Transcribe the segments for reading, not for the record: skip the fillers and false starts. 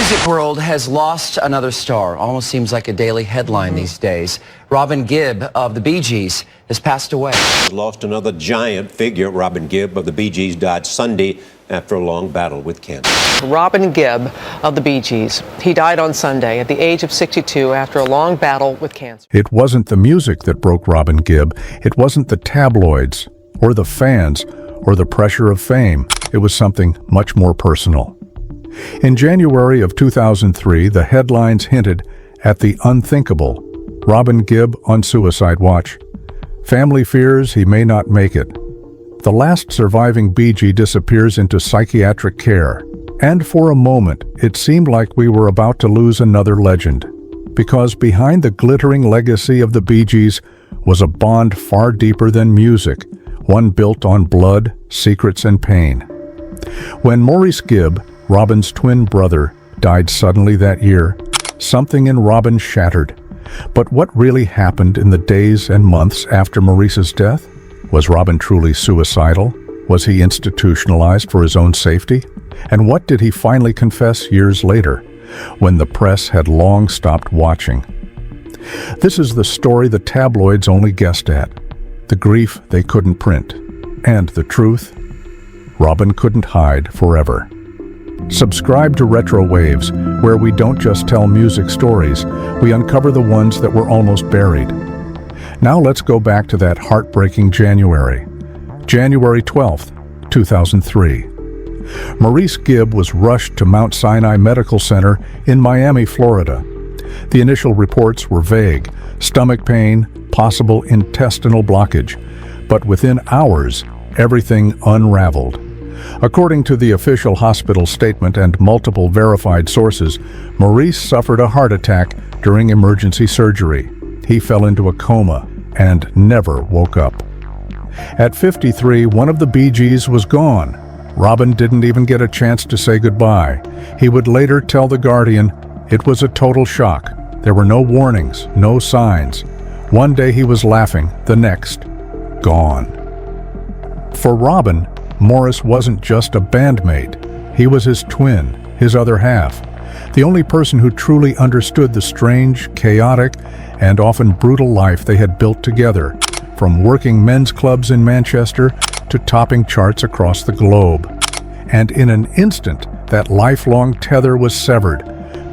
music world has lost another star. Almost seems like a daily headline these days. Robin Gibb of the Bee Gees has passed away. Lost another giant figure. Robin Gibb of the Bee Gees died Sunday after a long battle with cancer. Robin Gibb of the Bee Gees. He died on Sunday at the age of 62 after a long battle with cancer. It wasn't the music that broke Robin Gibb. It wasn't the tabloids or the fans or the pressure of fame. It was something much more personal. In January of 2003, the headlines hinted at the unthinkable. Robin Gibb on suicide watch. Family fears he may not make it. The last surviving Bee Gee disappears into psychiatric care. And for a moment, it seemed like we were about to lose another legend. Because behind the glittering legacy of the Bee Gees was a bond far deeper than music, one built on blood, secrets, and pain. When Maurice Gibb, Robin's twin brother, died suddenly that year, something in Robin shattered. But what really happened in the days and months after Maurice's death? Was Robin truly suicidal? Was he institutionalized for his own safety? And what did he finally confess years later, when the press had long stopped watching? This is the story the tabloids only guessed at, the grief they couldn't print, and the truth Robin couldn't hide forever. Subscribe to RetroWaves, where we don't just tell music stories, we uncover the ones that were almost buried. Now let's go back to that heartbreaking January 12th, 2003. Maurice Gibb was rushed to Mount Sinai Medical Center in Miami, Florida. The initial reports were vague: stomach pain, possible intestinal blockage. But within hours, everything unraveled. According to the official hospital statement and multiple verified sources, Maurice suffered a heart attack during emergency surgery. He fell into a coma and never woke up. At 53, one of the Bee Gees was gone. Robin didn't even get a chance to say goodbye. He would later tell The Guardian, "It was a total shock. There were no warnings, no signs. One day he was laughing, the next, gone." For Robin, Maurice wasn't just a bandmate. He was his twin, his other half, the only person who truly understood the strange, chaotic, and often brutal life they had built together, from working men's clubs in Manchester to topping charts across the globe. And in an instant, that lifelong tether was severed.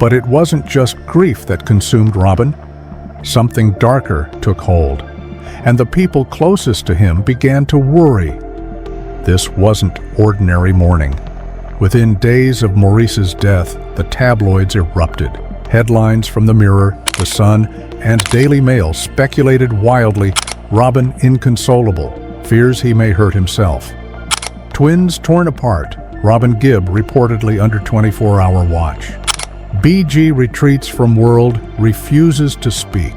But it wasn't just grief that consumed Robin. Something darker took hold, and the people closest to him began to worry. This wasn't ordinary mourning. Within days of Maurice's death, the tabloids erupted. Headlines from the Mirror, the Sun, and Daily Mail speculated wildly: Robin inconsolable, fears he may hurt himself. Twins torn apart, Robin Gibb reportedly under 24-hour watch. Bee Gee retreats from world, refuses to speak.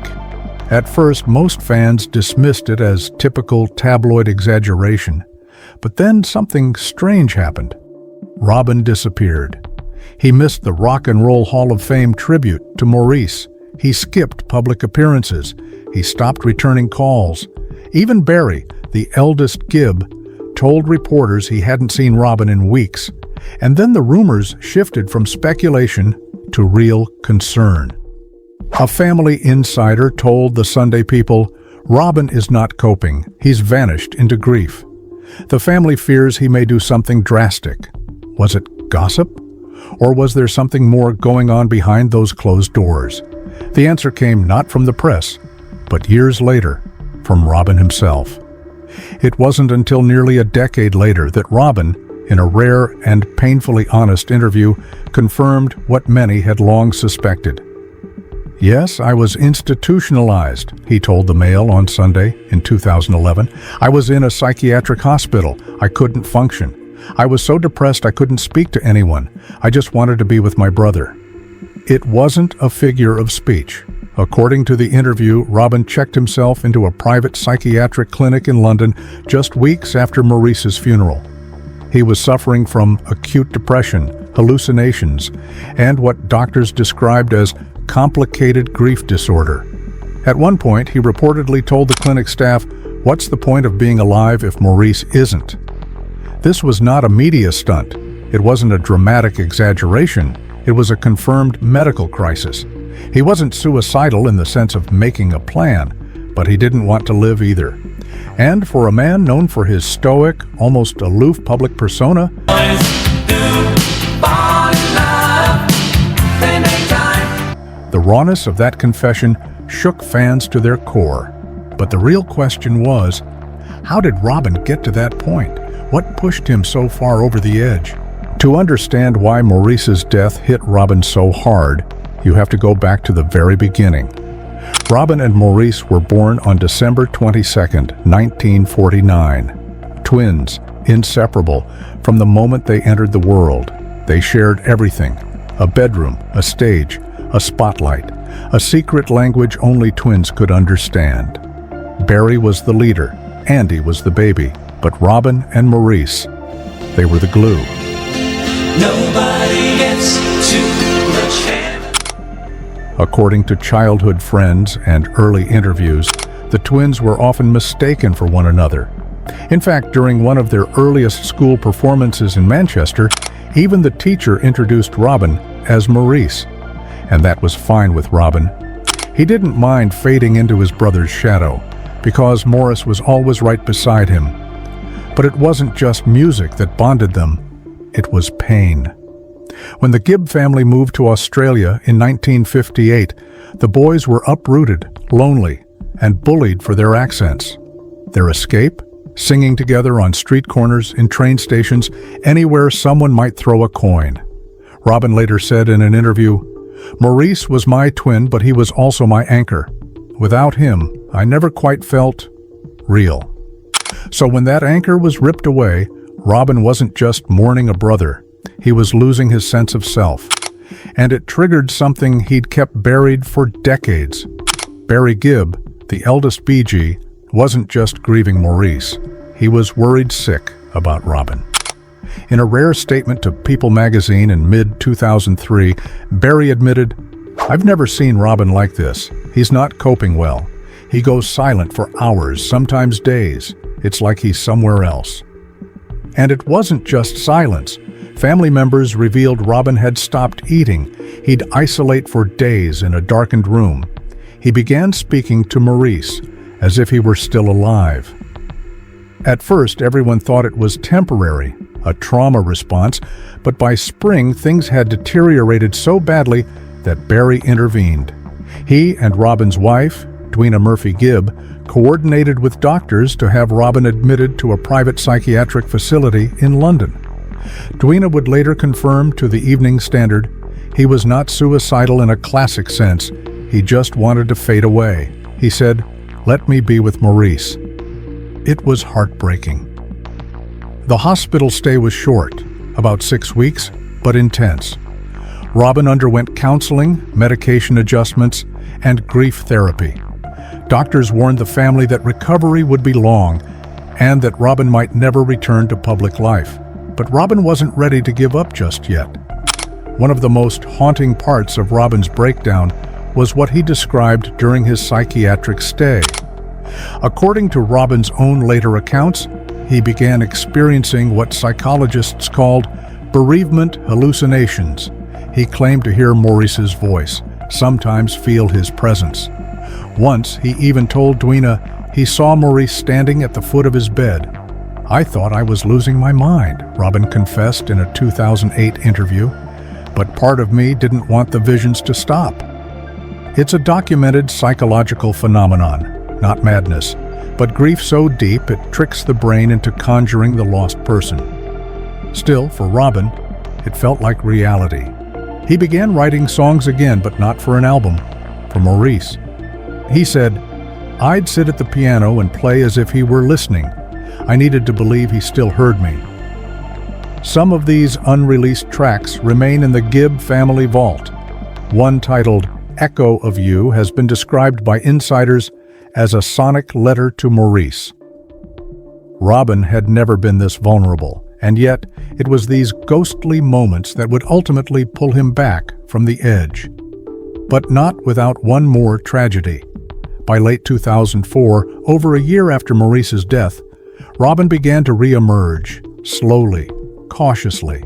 At first, most fans dismissed it as typical tabloid exaggeration. But then something strange happened. Robin disappeared. He missed the Rock and Roll Hall of Fame tribute to Maurice. He skipped public appearances. He stopped returning calls. Even Barry, the eldest Gibb, told reporters he hadn't seen Robin in weeks. And then the rumors shifted from speculation to real concern. A family insider told the Sunday People, "Robin is not coping. He's vanished into grief." The family fears he may do something drastic. Was it gossip? Or was there something more going on behind those closed doors? The answer came not from the press, but years later, from Robin himself. It wasn't until nearly a decade later that Robin, in a rare and painfully honest interview, confirmed what many had long suspected. "Yes, I was institutionalized," he told the Mail on Sunday in 2011. "I was in a psychiatric hospital. I couldn't function. I was so depressed I couldn't speak to anyone. I just wanted to be with my brother." It wasn't a figure of speech. According to the interview, Robin checked himself into a private psychiatric clinic in London just weeks after Maurice's funeral. He was suffering from acute depression, hallucinations, and what doctors described as complicated grief disorder. At one point, he reportedly told the clinic staff, "What's the point of being alive if Maurice isn't?" This was not a media stunt. It wasn't a dramatic exaggeration. It was a confirmed medical crisis. He wasn't suicidal in the sense of making a plan, but he didn't want to live either. And for a man known for his stoic, almost aloof public persona, the rawness of that confession shook fans to their core. But the real question was, how did Robin get to that point? What pushed him so far over the edge? To understand why Maurice's death hit Robin so hard, you have to go back to the very beginning. Robin and Maurice were born on December 22nd, 1949. Twins, inseparable from the moment they entered the world. They shared everything: a bedroom, a stage, a spotlight, a secret language only twins could understand. Barry was the leader, Andy was the baby, but Robin and Maurice, they were the glue. Nobody gets too much heaven. According to childhood friends and early interviews, the twins were often mistaken for one another. In fact, during one of their earliest school performances in Manchester, even the teacher introduced Robin as Maurice. And that was fine with Robin. He didn't mind fading into his brother's shadow, because Maurice was always right beside him. But it wasn't just music that bonded them, it was pain. When the Gibb family moved to Australia in 1958, the boys were uprooted, lonely, and bullied for their accents. Their escape? Singing together on street corners, in train stations, anywhere someone might throw a coin. Robin later said in an interview, "Maurice was my twin, but he was also my anchor. Without him, I never quite felt real." So when that anchor was ripped away, Robin wasn't just mourning a brother. He was losing his sense of self. And it triggered something he'd kept buried for decades. Barry Gibb, the eldest BG, wasn't just grieving Maurice. He was worried sick about Robin. In a rare statement to People magazine in mid-2003, Barry admitted, "I've never seen Robin like this. He's not coping well. He goes silent for hours, sometimes days. It's like he's somewhere else." And it wasn't just silence. Family members revealed Robin had stopped eating. He'd isolate for days in a darkened room. He began speaking to Maurice, as if he were still alive. At first, everyone thought it was temporary, a trauma response, but by spring, things had deteriorated so badly that Barry intervened. He and Robin's wife, Dwina Murphy Gibb, coordinated with doctors to have Robin admitted to a private psychiatric facility in London. Dwina would later confirm to the Evening Standard he was not suicidal in a classic sense. He just wanted to fade away. He said, "Let me be with Maurice." It was heartbreaking. The hospital stay was short, about 6 weeks, but intense. Robin underwent counseling, medication adjustments, and grief therapy. Doctors warned the family that recovery would be long and that Robin might never return to public life. But Robin wasn't ready to give up just yet. One of the most haunting parts of Robin's breakdown was what he described during his psychiatric stay. According to Robin's own later accounts, he began experiencing what psychologists called bereavement hallucinations. He claimed to hear Maurice's voice, sometimes feel his presence. Once, he even told Dwina he saw Maurice standing at the foot of his bed. "I thought I was losing my mind," Robin confessed in a 2008 interview, "but part of me didn't want the visions to stop." It's a documented psychological phenomenon, not madness, but grief so deep it tricks the brain into conjuring the lost person. Still, for Robin, it felt like reality. He began writing songs again, but not for an album, for Maurice. He said, "I'd sit at the piano and play as if he were listening. I needed to believe he still heard me." Some of these unreleased tracks remain in the Gibb family vault. One titled "Echo of You" has been described by insiders as a sonic letter to Maurice. Robin had never been this vulnerable, and yet it was these ghostly moments that would ultimately pull him back from the edge. But not without one more tragedy. By late 2004, over a year after Maurice's death, Robin began to re-emerge, slowly, cautiously,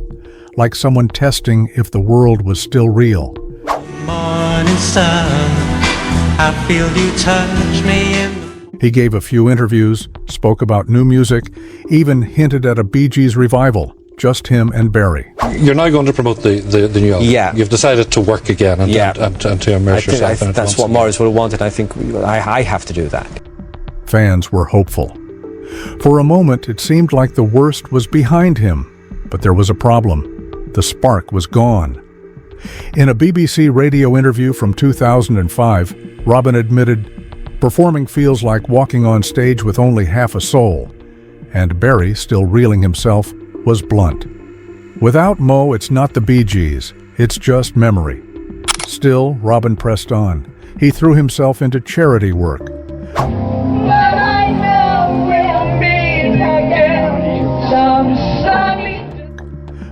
like someone testing if the world was still real. Morning sun, I feel you touch me in. He gave a few interviews, spoke about new music, even hinted at a Bee Gees revival, just him and Barry. You're now going to promote the new album. Yeah. You've decided to work again and, Yeah. and to immerse yourself in it. That's once what again. Maurice would have wanted. I think I have to do that. Fans were hopeful. For a moment, it seemed like the worst was behind him, but there was a problem. The spark was gone. In a BBC radio interview from 2005, Robin admitted, "Performing feels like walking on stage with only half a soul." And Barry, still reeling himself, was blunt. "Without Mo, it's not the Bee Gees. It's just memory." Still, Robin pressed on. He threw himself into charity work.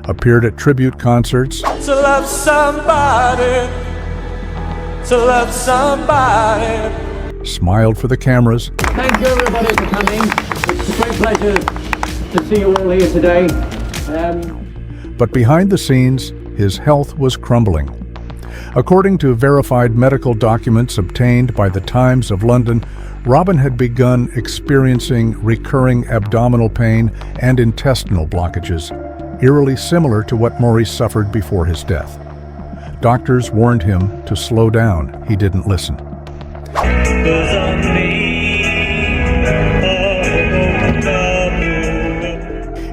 Appeared at tribute concerts, To love somebody, to love somebody. smiled for the cameras, Thank you everybody for coming. It's a great pleasure to see you all here today. but behind the scenes, his health was crumbling. According to verified medical documents obtained by the Times of London, Robin had begun experiencing recurring abdominal pain and intestinal blockages, eerily similar to what Maurice suffered before his death. Doctors warned him to slow down. He didn't listen.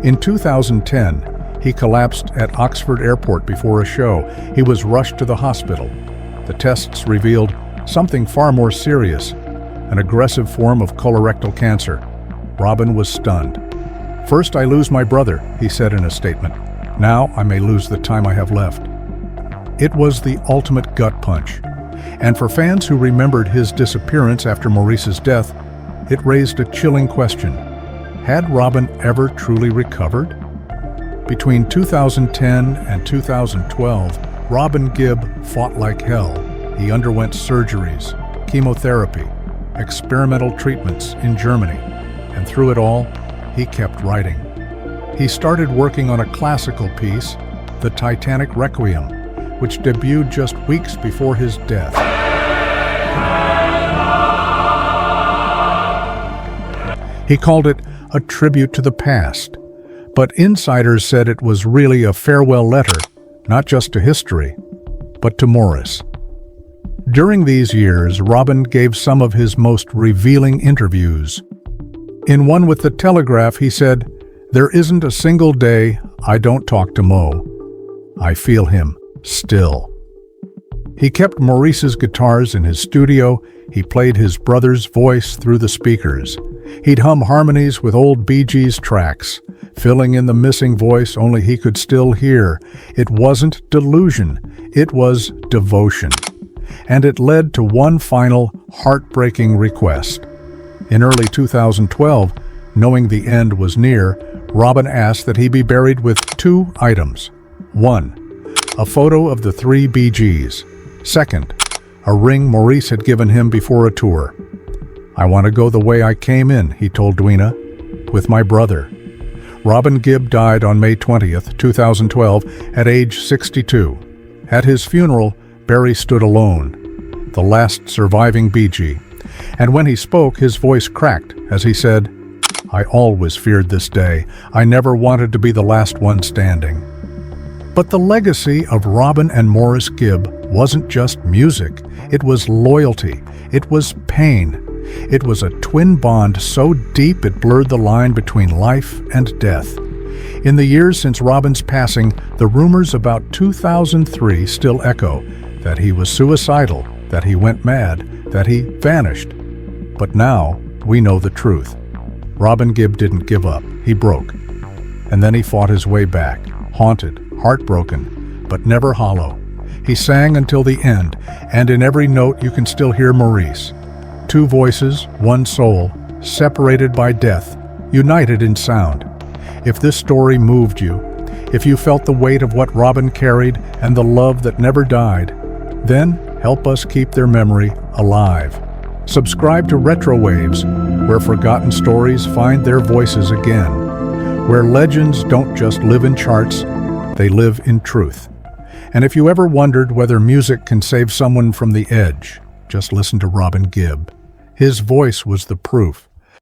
In 2010, he collapsed at Oxford Airport before a show. He was rushed to the hospital. The tests revealed something far more serious, an aggressive form of colorectal cancer. Robin was stunned. "First I lose my brother," he said in a statement. "Now I may lose the time I have left." It was the ultimate gut punch. And for fans who remembered his disappearance after Maurice's death, it raised a chilling question. Had Robin ever truly recovered? Between 2010 and 2012, Robin Gibb fought like hell. He underwent surgeries, chemotherapy, experimental treatments in Germany, and through it all, he kept writing. He started working on a classical piece, The Titanic Requiem, which debuted just weeks before his death. He called it a tribute to the past, but insiders said it was really a farewell letter, not just to history, but to Maurice. During these years, Robin gave some of his most revealing interviews. In one with The Telegraph, he said, "There isn't a single day I don't talk to Mo. I feel him still." He kept Maurice's guitars in his studio. He played his brother's voice through the speakers. He'd hum harmonies with old Bee Gees tracks, filling in the missing voice only he could still hear. It wasn't delusion, it was devotion. And it led to one final, heartbreaking request. In early 2012, knowing the end was near, Robin asked that he be buried with 2 items. 1, a photo of the 3 Bee Gees. 2nd, a ring Maurice had given him before a tour. "I want to go the way I came in," he told Dweena, "with my brother." Robin Gibb died on May 20th, 2012, at age 62. At his funeral, Barry stood alone, the last surviving Bee Gee. And when he spoke, his voice cracked as he said, "I always feared this day. I never wanted to be the last one standing." But the legacy of Robin and Maurice Gibb wasn't just music. It was loyalty. It was pain. It was a twin bond so deep it blurred the line between life and death. In the years since Robin's passing, the rumors about 2003 still echo, that he was suicidal, that he went mad, that he vanished. But now, we know the truth. Robin Gibb didn't give up. He broke. And then he fought his way back, haunted, heartbroken, but never hollow. He sang until the end, and in every note you can still hear Maurice. 2 voices, 1 soul, separated by death, united in sound. If this story moved you, if you felt the weight of what Robin carried and the love that never died, then help us keep their memory alive. Subscribe to RetroWaves, where forgotten stories find their voices again, where legends don't just live in charts, They live in truth. And if you ever wondered whether music can save someone from the edge, just listen to Robin Gibb. His voice was the proof